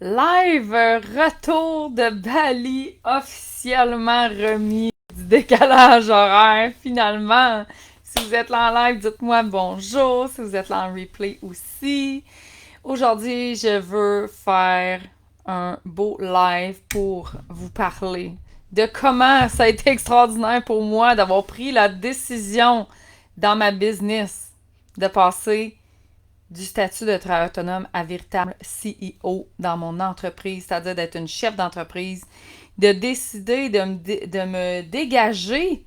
Live retour de Bali officiellement remis du décalage horaire finalement. Si vous êtes là en live, dites-moi bonjour. Si vous êtes là en replay aussi. Aujourd'hui, je veux faire un beau live pour vous parler de comment ça a été extraordinaire pour moi d'avoir pris la décision dans ma business de passer du statut de travailleur autonome à véritable CEO dans mon entreprise, c'est-à-dire d'être une chef d'entreprise, de décider de me dégager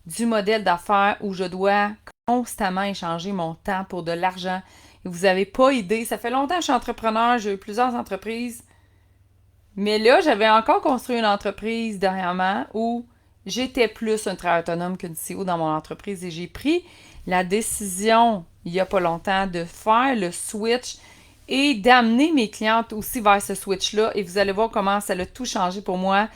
du modèle d'affaires où je dois constamment échanger mon temps pour de l'argent. Et vous n'avez pas idée, ça fait longtemps que je suis entrepreneur, j'ai eu plusieurs entreprises, mais là, j'avais encore construit une entreprise dernièrement où j'étais plus un travailleur autonome qu'une CEO dans mon entreprise et j'ai pris la décision, il n'y a pas longtemps, de faire le switch et d'amener mes clientes aussi vers ce switch-là. Et vous allez voir comment ça a tout changé pour moi.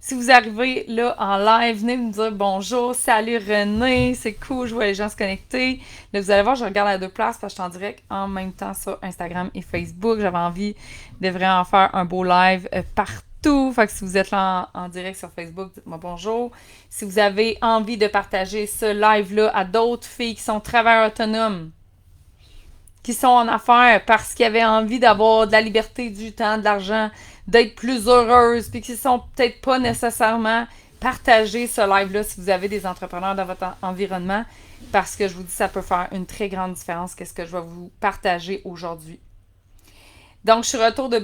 Si vous arrivez là en live, venez me dire bonjour, salut René, c'est cool, je vois les gens se connecter. Là, vous allez voir, je regarde à deux places parce que je suis en direct en même temps sur Instagram et Facebook. J'avais envie de vraiment faire un beau live partout. Fait que si vous êtes là en direct sur Facebook, dites-moi bonjour. Si vous avez envie de partager ce live-là à d'autres filles qui sont travailleurs autonomes, qui sont en affaires parce qu'ils avaient envie d'avoir de la liberté, du temps, de l'argent, d'être plus heureuses, puis qui sont peut-être pas nécessairement partager ce live-là si vous avez des entrepreneurs dans votre environnement, parce que je vous dis, ça peut faire une très grande différence qu'est-ce que je vais vous partager aujourd'hui. Donc, je suis de retour de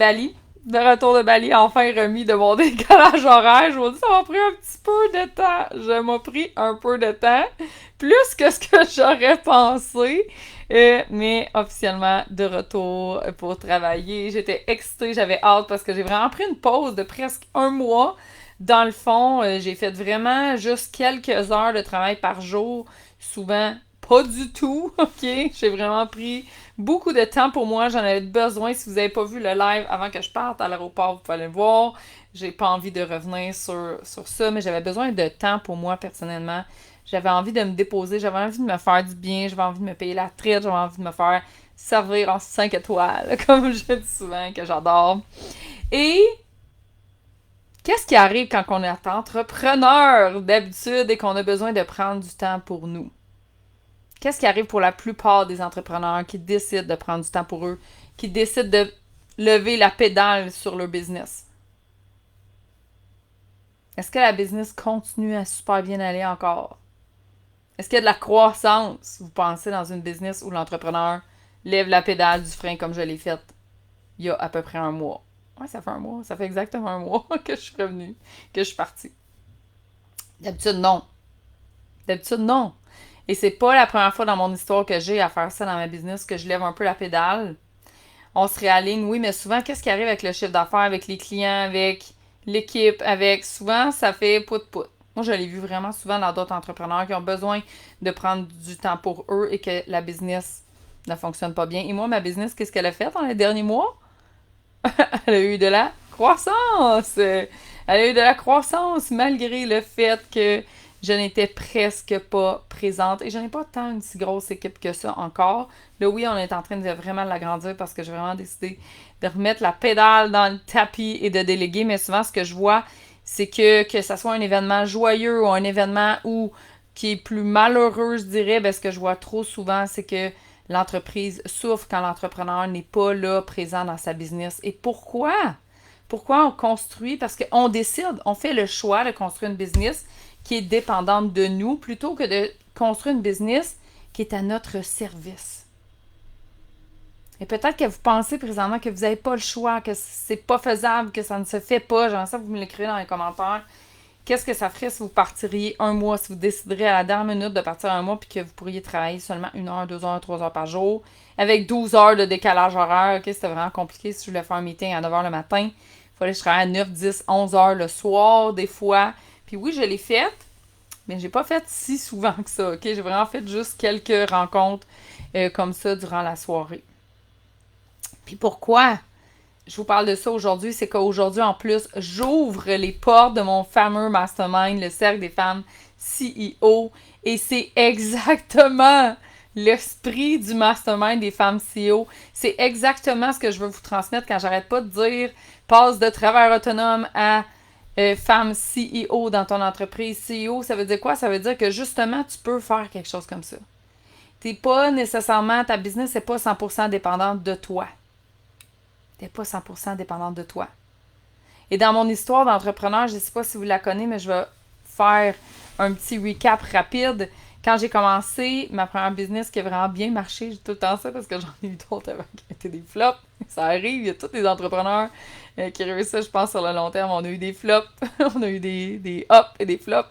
Bali, enfin remis de mon décalage horaire. Je vous dis, ça m'a pris un petit peu de temps. Je m'ai pris un peu de temps, plus que ce que j'aurais pensé. Mais officiellement de retour pour travailler. J'étais excitée, j'avais hâte parce que j'ai vraiment pris une pause de presque un mois. Dans le fond, j'ai fait vraiment juste quelques heures de travail par jour, souvent pas du tout, ok? J'ai vraiment pris beaucoup de temps pour moi, j'en avais besoin. Si vous n'avez pas vu le live avant que je parte à l'aéroport, vous pouvez aller le voir. J'ai pas envie de revenir sur ça, mais j'avais besoin de temps pour moi personnellement. J'avais envie de me déposer, j'avais envie de me faire du bien, j'avais envie de me payer la traite, j'avais envie de me faire servir en 5 étoiles, comme je dis souvent, que j'adore. Et qu'est-ce qui arrive quand on est entrepreneur d'habitude et qu'on a besoin de prendre du temps pour nous? Qu'est-ce qui arrive pour la plupart des entrepreneurs qui décident de prendre du temps pour eux, qui décident de lever la pédale sur leur business? Est-ce que la business continue à super bien aller encore? Est-ce qu'il y a de la croissance, vous pensez, dans une business où l'entrepreneur lève la pédale du frein comme je l'ai fait il y a à peu près un mois? Ouais, ça fait un mois. Ça fait exactement un mois que je suis revenue, que je suis partie. D'habitude, non. D'habitude, non. Et c'est pas la première fois dans mon histoire que j'ai à faire ça dans ma business, que je lève un peu la pédale. On se réaligne, oui, mais souvent, qu'est-ce qui arrive avec le chiffre d'affaires, avec les clients, avec l'équipe, avec... Souvent, ça fait pout-pout. Moi, je l'ai vu vraiment souvent dans d'autres entrepreneurs qui ont besoin de prendre du temps pour eux et que la business ne fonctionne pas bien. Et moi, ma business, qu'est-ce qu'elle a fait dans les derniers mois? Elle a eu de la croissance! Elle a eu de la croissance malgré le fait que je n'étais presque pas présente. Et je n'ai pas tant une si grosse équipe que ça encore. Là, oui, on est en train de vraiment l'agrandir parce que j'ai vraiment décidé de remettre la pédale dans le tapis et de déléguer. Mais souvent, ce que je vois, c'est que ça soit un événement joyeux ou un événement qui est plus malheureux, je dirais, ben, ce que je vois trop souvent, c'est que l'entreprise souffre quand l'entrepreneur n'est pas là, présent dans sa business. Et pourquoi? Pourquoi on construit? Parce qu'on décide, on fait le choix de construire une business qui est dépendante de nous plutôt que de construire une business qui est à notre service. Et peut-être que vous pensez présentement que vous n'avez pas le choix, que c'est pas faisable, que ça ne se fait pas. J'aimerais ça que vous me l'écrivez dans les commentaires. Qu'est-ce que ça ferait si vous partiriez un mois, si vous décideriez à la dernière minute de partir un mois puis que vous pourriez travailler seulement 1 heure, 2 heures, 3 heures par jour avec 12 heures de décalage horaire. Ok, c'était vraiment compliqué si je voulais faire un meeting à 9 heures le matin. Il fallait que je travaille à 9, 10, 11 heures le soir des fois. Puis oui, je l'ai faite, mais j'ai pas fait si souvent que ça. Ok, j'ai vraiment fait juste quelques rencontres comme ça durant la soirée. Puis pourquoi je vous parle de ça aujourd'hui, c'est qu'aujourd'hui, en plus, j'ouvre les portes de mon fameux mastermind, le Cercle des femmes CEO. Et c'est exactement l'esprit du mastermind des femmes CEO. C'est exactement ce que je veux vous transmettre quand j'arrête pas de dire passe de travailleur autonome à femme CEO dans ton entreprise. CEO, ça veut dire quoi? Ça veut dire que justement, tu peux faire quelque chose comme ça. T'es pas nécessairement, ta business n'est pas 100% dépendante de toi. T'es pas 100% dépendante de toi. Et dans mon histoire d'entrepreneur, je ne sais pas si vous la connaissez, mais je vais faire un petit recap rapide. Quand j'ai commencé ma première business qui a vraiment bien marché, j'ai tout le temps ça parce que j'en ai eu d'autres avant qui étaient des flops. Ça arrive, il y a tous les entrepreneurs qui réussissent, je pense, sur le long terme. On a eu des flops, on a eu des ups et des flops.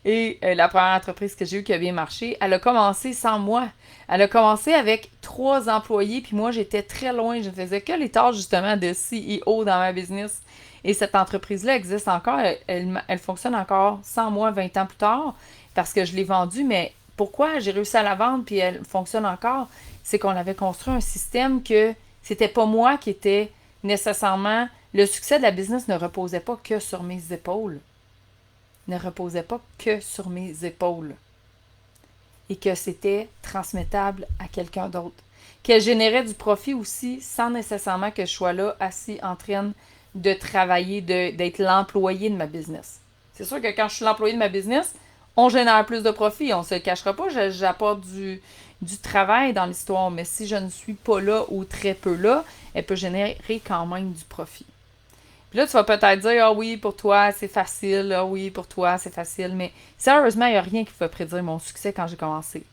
Et la première entreprise que j'ai eue qui a bien marché, elle a commencé sans moi. Elle a commencé avec 3 employés, puis moi, j'étais très loin. Je ne faisais que les tâches, justement, de CEO dans ma business. Et cette entreprise-là existe encore. Elle fonctionne encore sans moi 20 ans plus tard parce que je l'ai vendue. Mais pourquoi j'ai réussi à la vendre puis elle fonctionne encore? C'est qu'on avait construit un système que c'était pas moi qui était nécessairement... Le succès de la business ne reposait pas que sur mes épaules. Ne reposait pas que sur mes épaules. Et que c'était transmettable à quelqu'un d'autre. Qu'elle générait du profit aussi sans nécessairement que je sois là assis en train de travailler, d'être l'employé de ma business. C'est sûr que quand je suis l'employé de ma business, on génère plus de profit. On ne se le cachera pas, j'apporte du travail dans l'histoire, mais si je ne suis pas là ou très peu là, elle peut générer quand même du profit. Puis là, tu vas peut-être dire, ah oui, pour toi, c'est facile, ah oui, pour toi, c'est facile, mais sérieusement, il n'y a rien qui pouvait prédire mon succès quand j'ai commencé.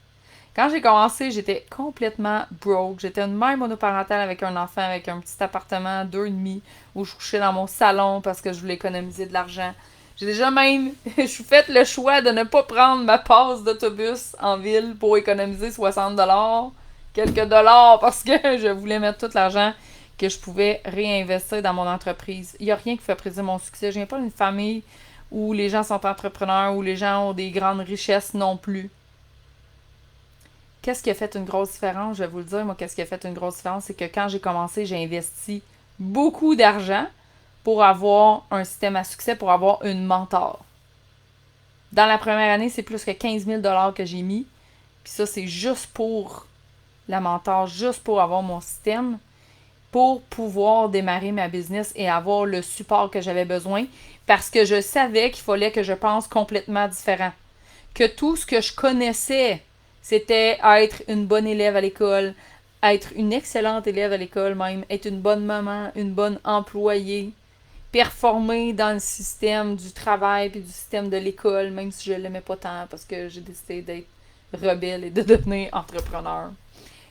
Quand j'ai commencé, j'étais complètement broke. J'étais une mère monoparentale avec un enfant, avec un petit appartement 2,5 où je couchais dans mon salon parce que je voulais économiser de l'argent. J'ai déjà même fait le choix de ne pas prendre ma passe d'autobus en ville pour économiser 60$, quelques dollars, parce que je voulais mettre tout l'argent que je pouvais réinvestir dans mon entreprise. Il n'y a rien qui fait prédire mon succès. Je viens pas d'une famille où les gens sont entrepreneurs, où les gens ont des grandes richesses non plus. Qu'est-ce qui a fait une grosse différence? Je vais vous le dire, moi, qu'est-ce qui a fait une grosse différence? C'est que quand j'ai commencé, j'ai investi beaucoup d'argent pour avoir un système à succès, pour avoir une mentor. Dans la première année, c'est plus que 15 000 $ que j'ai mis. Puis ça, c'est juste pour la mentor, juste pour avoir mon système, pour pouvoir démarrer ma business et avoir le support que j'avais besoin, parce que je savais qu'il fallait que je pense complètement différent. Que tout ce que je connaissais, c'était être une bonne élève à l'école, être une excellente élève à l'école même, être une bonne maman, une bonne employée, performer dans le système du travail puis du système de l'école, même si je l'aimais pas tant parce que j'ai décidé d'être rebelle et de devenir entrepreneur.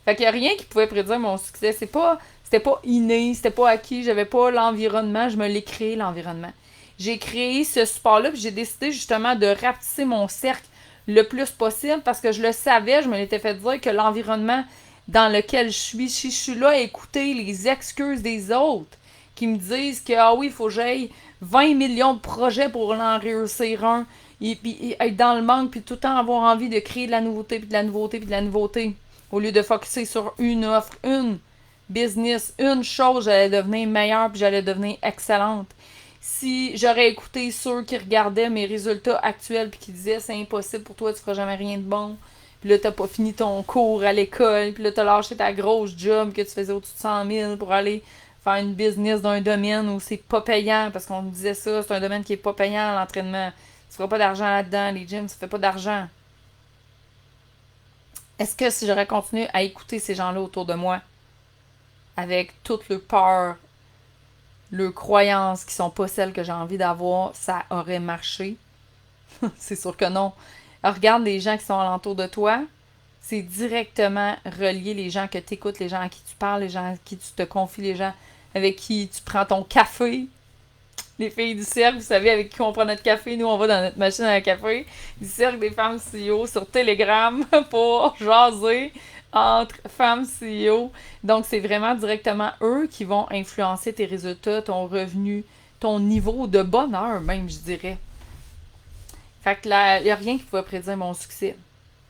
Fait qu'il n'y a rien qui pouvait prédire mon succès. C'était pas inné, c'était pas acquis, j'avais pas l'environnement, je me l'ai créé l'environnement. J'ai créé ce support-là puis j'ai décidé justement de rapetisser mon cercle le plus possible parce que je le savais, je me l'étais fait dire que l'environnement dans lequel je suis, si je suis là à écouter les excuses des autres qui me disent que ah oui, il faut que j'aille 20 millions de projets pour en réussir un, et puis être dans le manque, puis tout le temps avoir envie de créer de la nouveauté, puis de la nouveauté, puis de la nouveauté, au lieu de focusser sur une offre, une business, une chose, j'allais devenir meilleure, puis j'allais devenir excellente. Si j'aurais écouté ceux qui regardaient mes résultats actuels puis qui disaient c'est impossible pour toi, tu feras jamais rien de bon. Puis là, t'as pas fini ton cours à l'école. Puis là, t'as lâché ta grosse job que tu faisais au-dessus de 100 000 pour aller faire une business dans un domaine où c'est pas payant. Parce qu'on me disait ça, c'est un domaine qui est pas payant, l'entraînement. Tu feras pas d'argent là-dedans, les gyms, tu fais pas d'argent. Est-ce que si j'aurais continué à écouter ces gens-là autour de moi, avec toute leur peur, leurs croyances qui sont pas celles que j'ai envie d'avoir, ça aurait marché? C'est sûr que non. Alors, regarde les gens qui sont alentour de toi. C'est directement relié, les gens que tu écoutes, les gens à qui tu parles, les gens à qui tu te confies, les gens avec qui tu prends ton café. Les filles du cercle, vous savez avec qui on prend notre café. Nous, on va dans notre machine à café. Du cercle des femmes CEO sur Telegram pour jaser entre femmes CEO. Donc, c'est vraiment directement eux qui vont influencer tes résultats, ton revenu, ton niveau de bonheur même, je dirais. Fait que là, il n'y a rien qui pouvait prédire mon succès.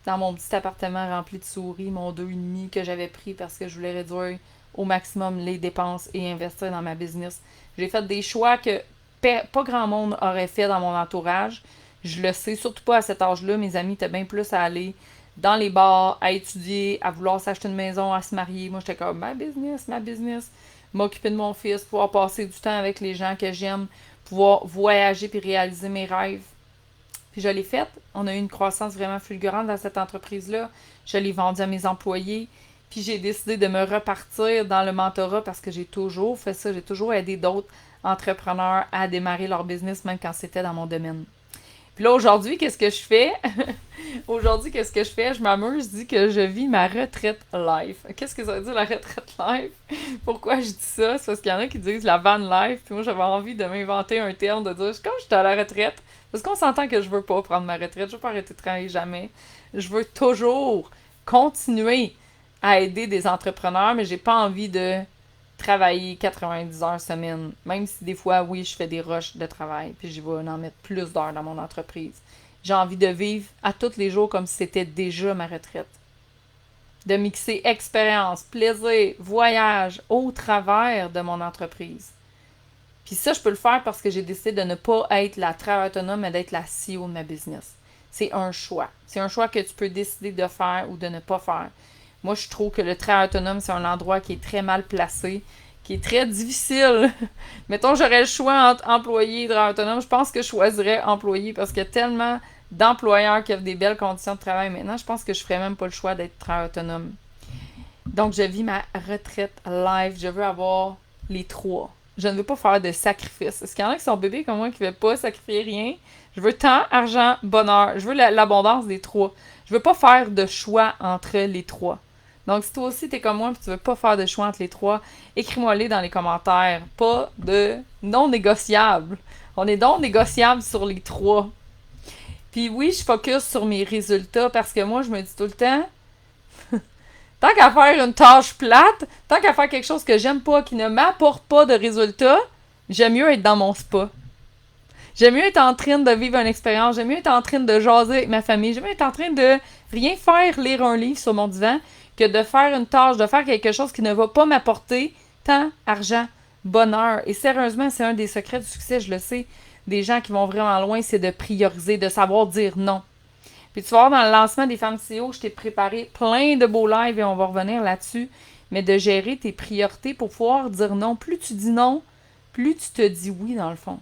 Dans mon petit appartement rempli de souris, mon 2,5 que j'avais pris parce que je voulais réduire au maximum les dépenses et investir dans ma business. J'ai fait des choix que pas grand monde aurait fait dans mon entourage. Je le sais, surtout pas à cet âge-là. Mes amis étaient bien plus à aller dans les bars, à étudier, à vouloir s'acheter une maison, à se marier. Moi, j'étais comme ma business, m'occuper de mon fils, pouvoir passer du temps avec les gens que j'aime, pouvoir voyager puis réaliser mes rêves. Puis je l'ai faite. On a eu une croissance vraiment fulgurante dans cette entreprise-là. Je l'ai vendue à mes employés. Puis j'ai décidé de me repartir dans le mentorat parce que j'ai toujours fait ça. J'ai toujours aidé d'autres entrepreneurs à démarrer leur business, même quand c'était dans mon domaine. Puis là, aujourd'hui, qu'est-ce que je fais? Aujourd'hui, qu'est-ce que je fais? Je m'amuse, je dis que je vis ma retraite life. Qu'est-ce que ça veut dire, la retraite life? Pourquoi je dis ça? C'est parce qu'il y en a qui disent la van life. Puis moi, j'avais envie de m'inventer un terme, de dire, comme j'étais à la retraite, parce qu'on s'entend que je veux pas prendre ma retraite, je veux pas arrêter de travailler jamais. Je veux toujours continuer à aider des entrepreneurs, mais j'ai pas envie de travailler 90 heures semaine. Même si des fois, oui, je fais des rushs de travail, puis je vais en mettre plus d'heures dans mon entreprise. J'ai envie de vivre à tous les jours comme si c'était déjà ma retraite. De mixer expérience, plaisir, voyage au travers de mon entreprise. Puis ça, je peux le faire parce que j'ai décidé de ne pas être la travailleuse autonome, mais d'être la CEO de ma business. C'est un choix. C'est un choix que tu peux décider de faire ou de ne pas faire. Moi, je trouve que le travail autonome, c'est un endroit qui est très mal placé, qui est très difficile. Mettons, j'aurais le choix entre employé et travail autonome. Je pense que je choisirais employé parce qu'il y a tellement d'employeurs qui offrent des belles conditions de travail. Maintenant, je pense que je ferais même pas le choix d'être travail autonome. Donc, je vis ma retraite live. Je veux avoir les trois. Je ne veux pas faire de sacrifice. Est-ce qu'il y en a qui sont bébés comme moi qui ne veulent pas sacrifier rien? Je veux temps, argent, bonheur. Je veux l'abondance des trois. Je veux pas faire de choix entre les trois. Donc, si toi aussi t'es comme moi et tu veux pas faire de choix entre les trois, écris-moi-les dans les commentaires. Pas de non négociable. On est donc négociable sur les trois. Puis oui, je focus sur mes résultats parce que moi, je me dis tout le temps, tant qu'à faire une tâche plate, tant qu'à faire quelque chose que j'aime pas, qui ne m'apporte pas de résultats, j'aime mieux être dans mon spa. J'aime mieux être en train de vivre une expérience, j'aime mieux être en train de jaser avec ma famille, j'aime mieux être en train de rien faire, lire un livre sur mon divan, que de faire une tâche, de faire quelque chose qui ne va pas m'apporter temps, argent, bonheur. Et sérieusement, c'est un des secrets du succès, je le sais, des gens qui vont vraiment loin, c'est de prioriser, de savoir dire non. Puis tu vas voir, dans le lancement des femmes CEO, je t'ai préparé plein de beaux lives et on va revenir là-dessus, mais de gérer tes priorités pour pouvoir dire non. Plus tu dis non, plus tu te dis oui dans le fond.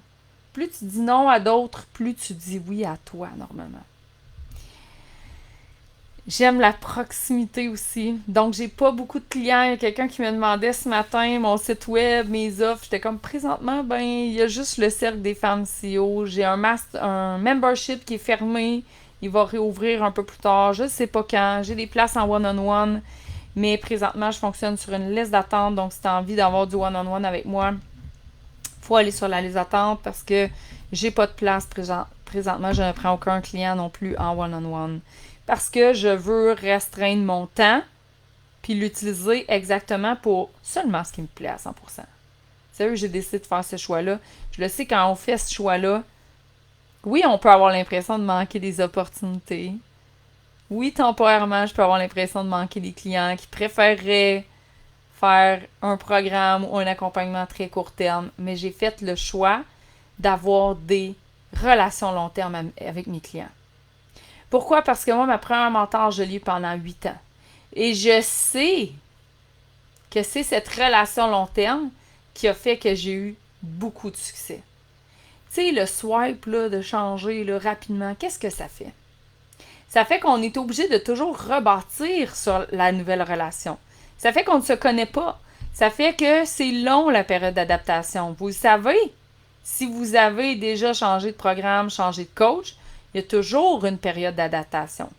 Plus tu dis non à d'autres, plus tu dis oui à toi, normalement. J'aime la proximité aussi. Donc, j'ai pas beaucoup de clients. Il y a quelqu'un qui me demandait ce matin mon site web, mes offres. J'étais comme, présentement, ben, il y a juste le Cercle des femmes CEO. J'ai un membership qui est fermé. Il va réouvrir un peu plus tard. Je sais pas quand. J'ai des places en one-on-one. Mais présentement, je fonctionne sur une liste d'attente. Donc, si tu as envie d'avoir du one-on-one avec moi, faut aller sur la liste d'attente parce que j'ai pas de place présentement. Je ne prends aucun client non plus en one-on-one. Parce que je veux restreindre mon temps puis l'utiliser exactement pour seulement ce qui me plaît à 100%. Sérieux, j'ai décidé de faire ce choix-là. Je le sais, quand on fait ce choix-là, oui, on peut avoir l'impression de manquer des opportunités. Oui, temporairement, je peux avoir l'impression de manquer des clients qui préféreraient faire un programme ou un accompagnement très court terme. Mais j'ai fait le choix d'avoir des relations long terme avec mes clients. Pourquoi? Parce que moi, ma première mentor, je l'ai eue pendant 8 ans. Et je sais que c'est cette relation long terme qui a fait que j'ai eu beaucoup de succès. Tu sais, le swipe, là, de changer là, rapidement, qu'est-ce que ça fait? Ça fait qu'on est obligé de toujours rebâtir sur la nouvelle relation. Ça fait qu'on ne se connaît pas. Ça fait que c'est long, la période d'adaptation. Vous le savez, si vous avez déjà changé de programme, changé de coach, il y a toujours une période d'adaptation.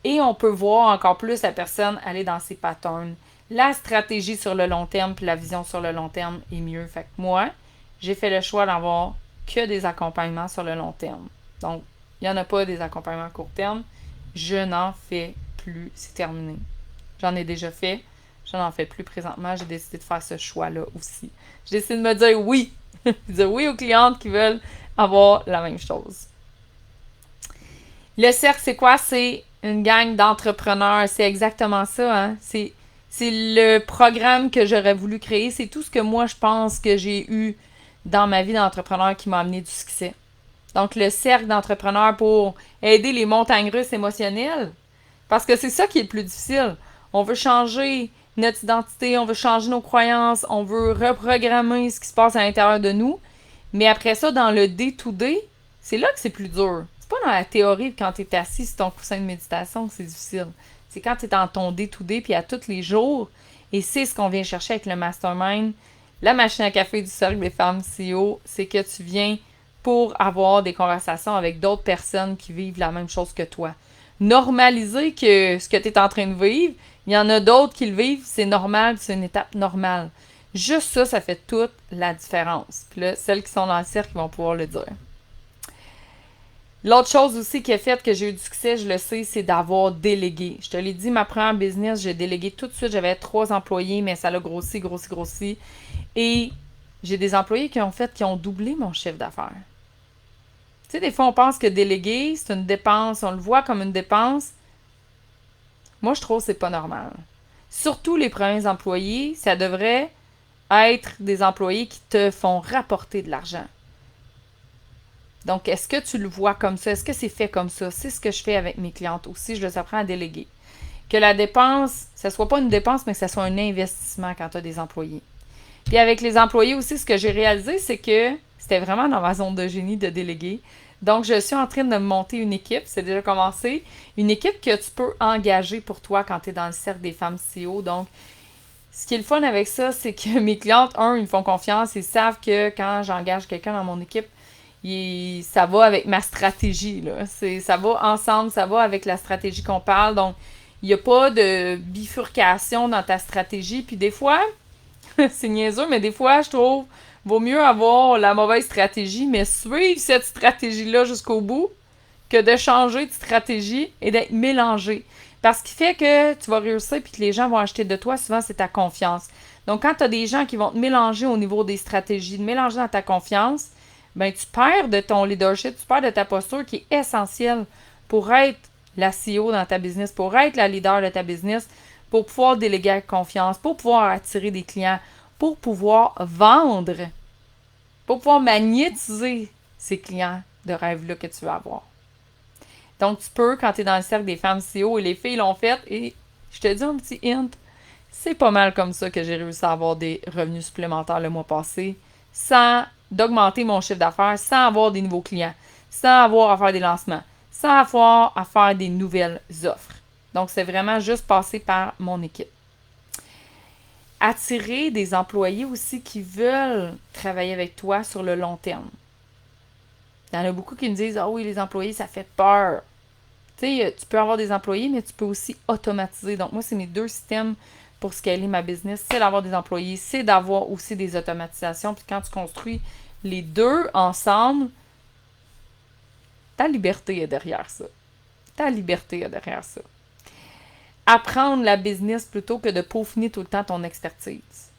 Et on peut voir encore plus la personne aller dans ses patterns. La stratégie sur le long terme puis la vision sur le long terme est mieux. Fait que moi, j'ai fait le choix d'avoir que des accompagnements sur le long terme. Donc, il n'y en a pas des accompagnements à court terme. Je n'en fais plus. C'est terminé. J'en ai déjà fait. Je n'en fais plus présentement. J'ai décidé de faire ce choix-là aussi. J'ai décidé de me dire oui. Dire oui aux clientes qui veulent avoir la même chose. Le cercle, c'est quoi? C'est une gang d'entrepreneurs. C'est exactement ça, hein? C'est le programme que j'aurais voulu créer. C'est tout ce que moi, je pense que j'ai eu dans ma vie d'entrepreneur qui m'a amené du succès. Donc, le cercle d'entrepreneurs pour aider les montagnes russes émotionnelles. Parce que c'est ça qui est le plus difficile. On veut changer notre identité, on veut changer nos croyances, on veut reprogrammer ce qui se passe à l'intérieur de nous. Mais après ça, dans le day-to-day, c'est là que c'est plus dur. C'est pas dans la théorie, quand tu es assis sur ton coussin de méditation, que c'est difficile. C'est quand tu es dans ton day-to-day, puis à tous les jours. Et c'est ce qu'on vient chercher avec le mastermind. La machine à café du Cercle des femmes CEO, c'est que tu viens pour avoir des conversations avec d'autres personnes qui vivent la même chose que toi. Normaliser que ce que tu es en train de vivre, il y en a d'autres qui le vivent, c'est normal, c'est une étape normale. Juste ça, ça fait toute la différence. Puis là, celles qui sont dans le cercle vont pouvoir le dire. L'autre chose aussi qui a fait que j'ai eu du succès, je le sais, c'est d'avoir délégué. Je te l'ai dit, ma première business, j'ai délégué tout de suite. J'avais 3 employés, mais ça l'a grossi. Et j'ai des employés qui ont doublé mon chiffre d'affaires. Tu sais, des fois, on pense que déléguer, c'est une dépense. On le voit comme une dépense. Moi, je trouve que c'est pas normal. Surtout les premiers employés, ça devrait être des employés qui te font rapporter de l'argent. Donc, est-ce que tu le vois comme ça? Est-ce que c'est fait comme ça? C'est ce que je fais avec mes clientes aussi. Je les apprends à déléguer. Que la dépense, ça soit pas une dépense, mais que ça soit un investissement quand tu as des employés. Puis avec les employés aussi, ce que j'ai réalisé, c'est que c'était vraiment dans ma zone de génie de déléguer. Donc, je suis en train de monter une équipe, c'est déjà commencé, une équipe que tu peux engager pour toi quand tu es dans le cercle des femmes CEO. Donc, ce qui est le fun avec ça, c'est que mes clientes, ils me font confiance, ils savent que quand j'engage quelqu'un dans mon équipe, ça va avec ma stratégie, là. Ça va ensemble, ça va avec la stratégie qu'on parle. Donc, il n'y a pas de bifurcation dans ta stratégie. Puis des fois, c'est niaiseux, mais des fois, je trouve, vaut mieux avoir la mauvaise stratégie, mais suivre cette stratégie-là jusqu'au bout, que de changer de stratégie et d'être mélangé. Parce ce qui fait que tu vas réussir puis que les gens vont acheter de toi, souvent, c'est ta confiance. Donc, quand tu as des gens qui vont te mélanger au niveau des stratégies, te mélanger dans ta confiance, ben tu perds de ton leadership, tu perds de ta posture qui est essentielle pour être la CEO dans ta business, pour être la leader de ta business, pour pouvoir déléguer avec confiance, pour pouvoir attirer des clients, pour pouvoir vendre, pour pouvoir magnétiser ces clients de rêve-là que tu veux avoir. Donc, tu peux, quand tu es dans le cercle des femmes CEO, et les filles l'ont fait, et je te dis un petit hint, c'est pas mal comme ça que j'ai réussi à avoir des revenus supplémentaires le mois passé, sans d'augmenter mon chiffre d'affaires, sans avoir des nouveaux clients, sans avoir à faire des lancements, sans avoir à faire des nouvelles offres. Donc, c'est vraiment juste passer par mon équipe. Attirer des employés aussi qui veulent travailler avec toi sur le long terme. Il y en a beaucoup qui me disent « Ah oui, les employés, ça fait peur. » Tu sais, tu peux avoir des employés, mais tu peux aussi automatiser. Donc, moi, c'est mes 2 systèmes pour scaler ma business. C'est d'avoir des employés, c'est d'avoir aussi des automatisations. Puis quand tu construis les 2 ensemble, ta liberté est derrière ça. Ta liberté est derrière ça. Apprendre la business plutôt que de peaufiner tout le temps ton expertise.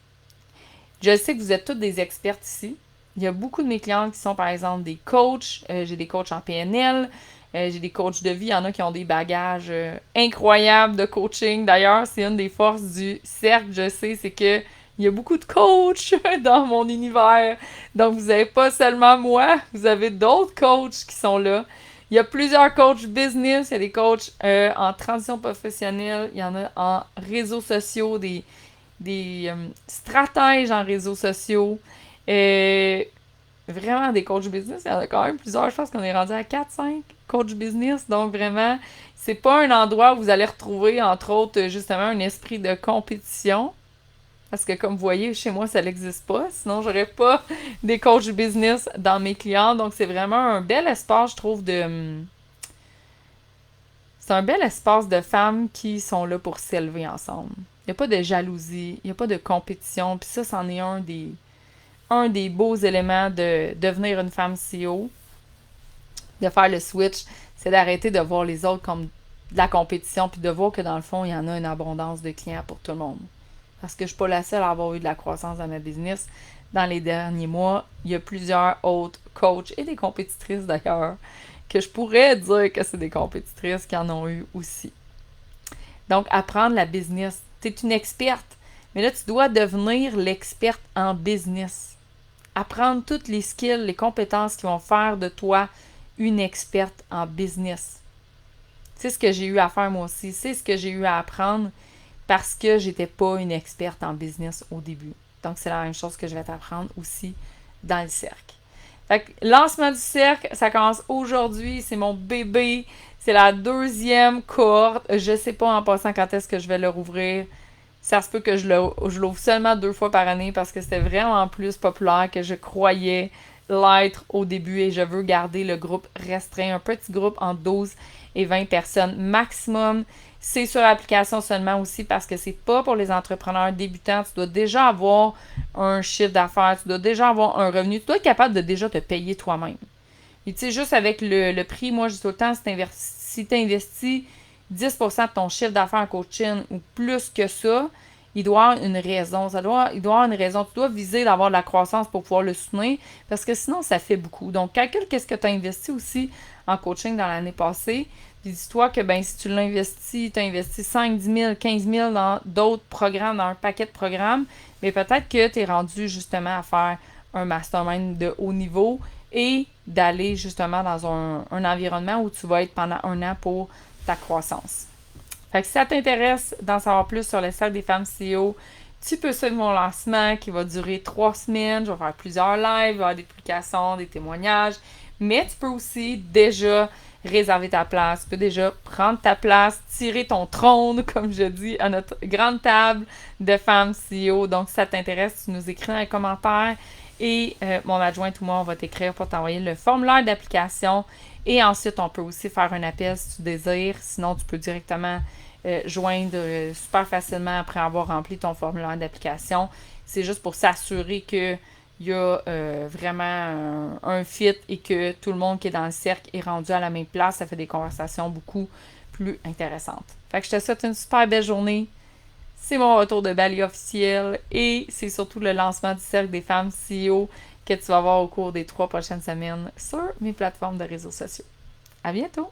Je sais que vous êtes toutes des expertes ici. Il y a beaucoup de mes clientes qui sont, par exemple, des coachs. J'ai des coachs en PNL. J'ai des coachs de vie. Il y en a qui ont des bagages incroyables de coaching. D'ailleurs, c'est une des forces du cercle, je sais, c'est que il y a beaucoup de coachs dans mon univers. Donc, vous n'avez pas seulement moi, vous avez d'autres coachs qui sont là. Il y a plusieurs coachs business, il y a des coachs en transition professionnelle, il y en a en réseaux sociaux, des stratèges en réseaux sociaux. Vraiment des coachs business, il y en a quand même plusieurs. Je pense qu'on est rendu à 4-5 coachs business. Donc vraiment, c'est pas un endroit où vous allez retrouver, entre autres, justement, un esprit de compétition. Parce que comme vous voyez, chez moi, ça n'existe pas. Sinon, j'aurais pas des coachs business dans mes clients. Donc, c'est vraiment un bel espace, je trouve, c'est un bel espace de femmes qui sont là pour s'élever ensemble. Il n'y a pas de jalousie, il n'y a pas de compétition. Puis ça, c'en est un des beaux éléments de devenir une femme CEO, de faire le switch, c'est d'arrêter de voir les autres comme de la compétition, puis de voir que dans le fond, il y en a une abondance de clients pour tout le monde. Parce que je ne suis pas la seule à avoir eu de la croissance dans ma business. Dans les derniers mois, il y a plusieurs autres coachs et des compétitrices d'ailleurs, que je pourrais dire que c'est des compétitrices qui en ont eu aussi. Donc, apprendre la business. Tu es une experte, mais là, tu dois devenir l'experte en business. Apprendre toutes les skills, les compétences qui vont faire de toi une experte en business. C'est ce que j'ai eu à faire moi aussi. C'est ce que j'ai eu à apprendre parce que j'étais pas une experte en business au début. Donc, c'est la même chose que je vais t'apprendre aussi dans le cercle. Fait que, lancement du cercle, ça commence aujourd'hui. C'est mon bébé. C'est la 2e cohorte. Je sais pas en passant quand est-ce que je vais le rouvrir. Ça se peut que je l'ouvre seulement 2 fois par année parce que c'était vraiment plus populaire que je croyais l'être au début et je veux garder le groupe restreint, un petit groupe entre 12 et 20 personnes maximum. C'est sur application seulement aussi parce que c'est pas pour les entrepreneurs débutants. Tu dois déjà avoir un chiffre d'affaires, tu dois déjà avoir un revenu, tu dois être capable de déjà te payer toi-même. Et tu sais, juste avec le prix, moi je dis tout le temps, si tu investis 10% de ton chiffre d'affaires en coaching ou plus que ça, il doit avoir une raison. Il doit avoir une raison. Tu dois viser d'avoir de la croissance pour pouvoir le soutenir parce que sinon, ça fait beaucoup. Donc, calcule qu'est-ce que tu as investi aussi en coaching dans l'année passée. Puis dis-toi que ben si tu l'as investi, tu as investi 5, 10 000, 15 000 dans d'autres programmes, dans un paquet de programmes, mais peut-être que tu es rendu justement à faire un mastermind de haut niveau et d'aller justement dans un environnement où tu vas être pendant 1 an pour ta croissance. Fait que si ça t'intéresse d'en savoir plus sur le cercle des femmes CEO, tu peux suivre mon lancement qui va durer 3 semaines. Je vais faire plusieurs lives, il va y avoir des publications, des témoignages. Mais tu peux aussi déjà réserver ta place. Tu peux déjà prendre ta place, tirer ton trône, comme je dis, à notre grande table de femmes CEO. Donc, si ça t'intéresse, tu nous écris dans les commentaires. Et mon adjointe ou moi, on va t'écrire pour t'envoyer le formulaire d'application. Et ensuite, on peut aussi faire un appel si tu désires. Sinon, tu peux directement joindre super facilement après avoir rempli ton formulaire d'application. C'est juste pour s'assurer qu'il y a vraiment un fit et que tout le monde qui est dans le cercle est rendu à la même place. Ça fait des conversations beaucoup plus intéressantes. Fait que je te souhaite une super belle journée. C'est mon retour de Bali officiel et c'est surtout le lancement du cercle des femmes CEO que tu vas voir au cours des 3 prochaines semaines sur mes plateformes de réseaux sociaux. À bientôt!